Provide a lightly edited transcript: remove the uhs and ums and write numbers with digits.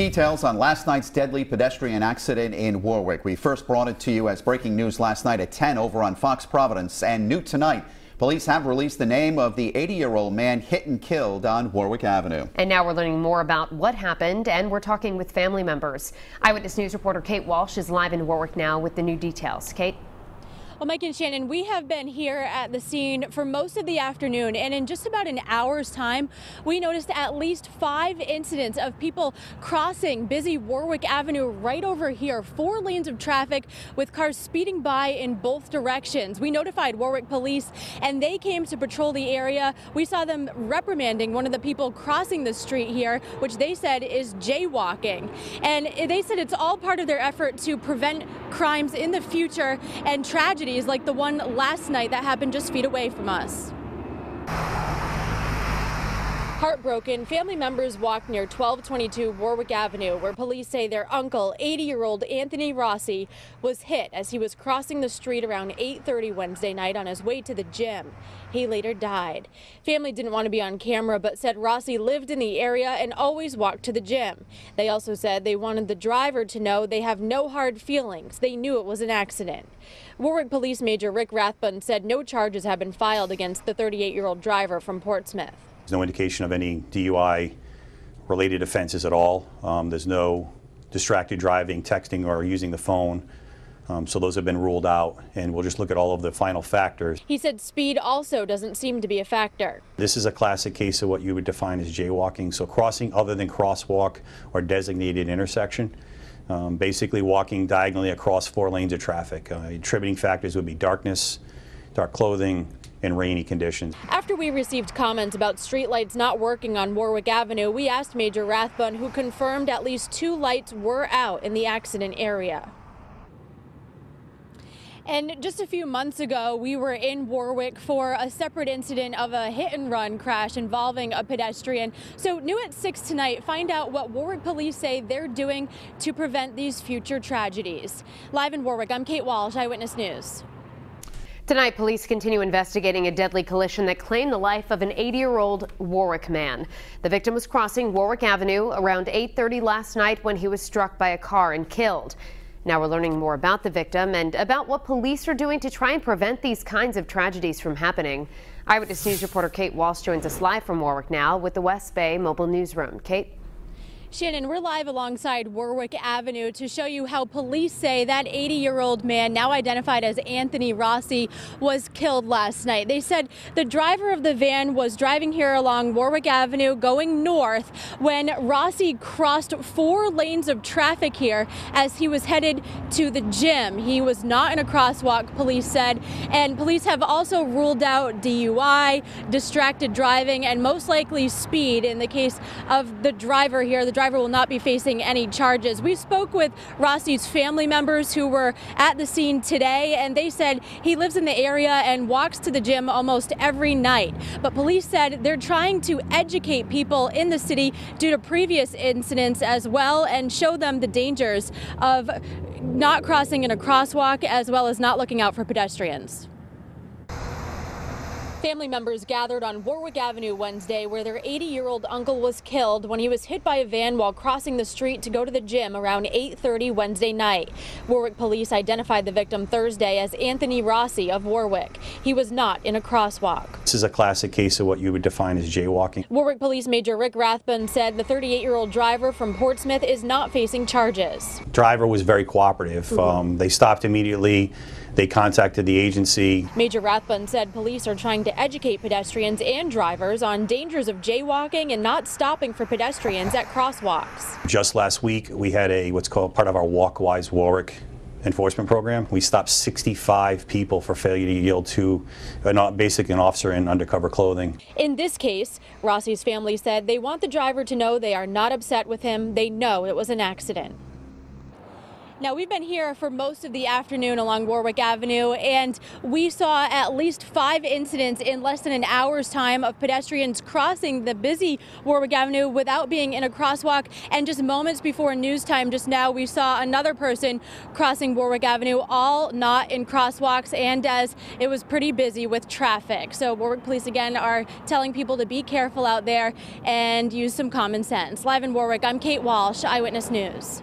Details on last night's deadly pedestrian accident in Warwick. We first brought it to you as breaking news last night at 10 over on Fox Providence, and new tonight. Police have released the name of the 80-year-old man hit and killed on Warwick Avenue. And now we're learning more about what happened, and we're talking with family members. Eyewitness News reporter Kate Walsh is live in Warwick now with the new details. Kate? Well, Mike and Shannon, we have been here at the scene for most of the afternoon, and in just about an hour's time, we noticed at least 5 incidents of people crossing busy Warwick Avenue right over here. 4 lanes of traffic with cars speeding by in both directions. We notified Warwick police, and they came to patrol the area. We saw them reprimanding one of the people crossing the street here, which they said is jaywalking. And they said it's all part of their effort to prevent crimes in the future and tragedies like the one last night that happened just feet away from us. Heartbroken, family members walked near 1222 Warwick Avenue, where police say their uncle, 80-year-old Anthony Rossi, was hit as he was crossing the street around 8:30 Wednesday night on his way to the gym. He later died. Family didn't want to be on camera, but said Rossi lived in the area and always walked to the gym. They also said they wanted the driver to know they have no hard feelings. They knew it was an accident. Warwick Police Major Rick Rathbun said no charges have been filed against the 38-year-old driver from Portsmouth. There's no indication of any DUI-related offenses at all. There's no distracted driving, texting, or using the phone. So those have been ruled out, and we'll just look at all of the final factors. He said speed also doesn't seem to be a factor. This is a classic case of what you would define as jaywalking, so crossing other than crosswalk or designated intersection. Basically walking diagonally across 4 lanes of traffic. Attributing factors would be darkness, dark clothing, and rainy conditions. After we received comments about streetlights not working on Warwick Avenue, we asked Major Rathbun, who confirmed at least 2 lights were out in the accident area. And just a few months ago, we were in Warwick for a separate incident of a hit-and-run crash involving a pedestrian. So new at 6 tonight, find out what Warwick police say they're doing to prevent these future tragedies. Live in Warwick, I'm Kate Walsh, Eyewitness News. Tonight, police continue investigating a deadly collision that claimed the life of an 80-year-old Warwick man. The victim was crossing Warwick Avenue around 8:30 last night when he was struck by a car and killed. Now we're learning more about the victim and about what police are doing to try and prevent these kinds of tragedies from happening. Eyewitness News reporter Kate Walsh joins us live from Warwick now with the West Bay Mobile Newsroom. Kate? Shannon, we're live alongside Warwick Avenue to show you how police say that 80-year-old man, now identified as Anthony Rossi, was killed last night. They said the driver of the van was driving here along Warwick Avenue going north when Rossi crossed 4 lanes of traffic here as he was headed to the gym. He was not in a crosswalk, police said, and police have also ruled out DUI, distracted driving, and most likely speed in the case of the driver here. The driver will not be facing any charges. We spoke with Rossi's family members who were at the scene today, and they said he lives in the area and walks to the gym almost every night. But police said they're trying to educate people in the city due to previous incidents as well and show them the dangers of not crossing in a crosswalk as well as not looking out for pedestrians. Family members gathered on Warwick Avenue Wednesday where their 80-year-old uncle was killed when he was hit by a van while crossing the street to go to the gym around 8:30 Wednesday night. Warwick police identified the victim Thursday as Anthony Rossi of Warwick. He was not in a crosswalk. This is a classic case of what you would define as jaywalking. Warwick Police Major Rick Rathbun said the 38-year-old driver from Portsmouth is not facing charges. Driver was very cooperative. They stopped immediately. They contacted the agency. Major Rathbun said police are trying to educate pedestrians and drivers on dangers of jaywalking and not stopping for pedestrians at crosswalks. Just last week, we had what's called part of our Walkwise Warwick enforcement program. We stopped 65 people for failure to yield to basically an officer in undercover clothing. In this case, Rossi's family said they want the driver to know they are not upset with him. They know it was an accident. Now, we've been here for most of the afternoon along Warwick Avenue, and we saw at least 5 incidents in less than an hour's time of pedestrians crossing the busy Warwick Avenue without being in a crosswalk. And just moments before news time just now, we saw another person crossing Warwick Avenue, all not in crosswalks, and as it was pretty busy with traffic. So Warwick Police again are telling people to be careful out there and use some common sense. Live in Warwick, I'm Kate Walsh, Eyewitness News.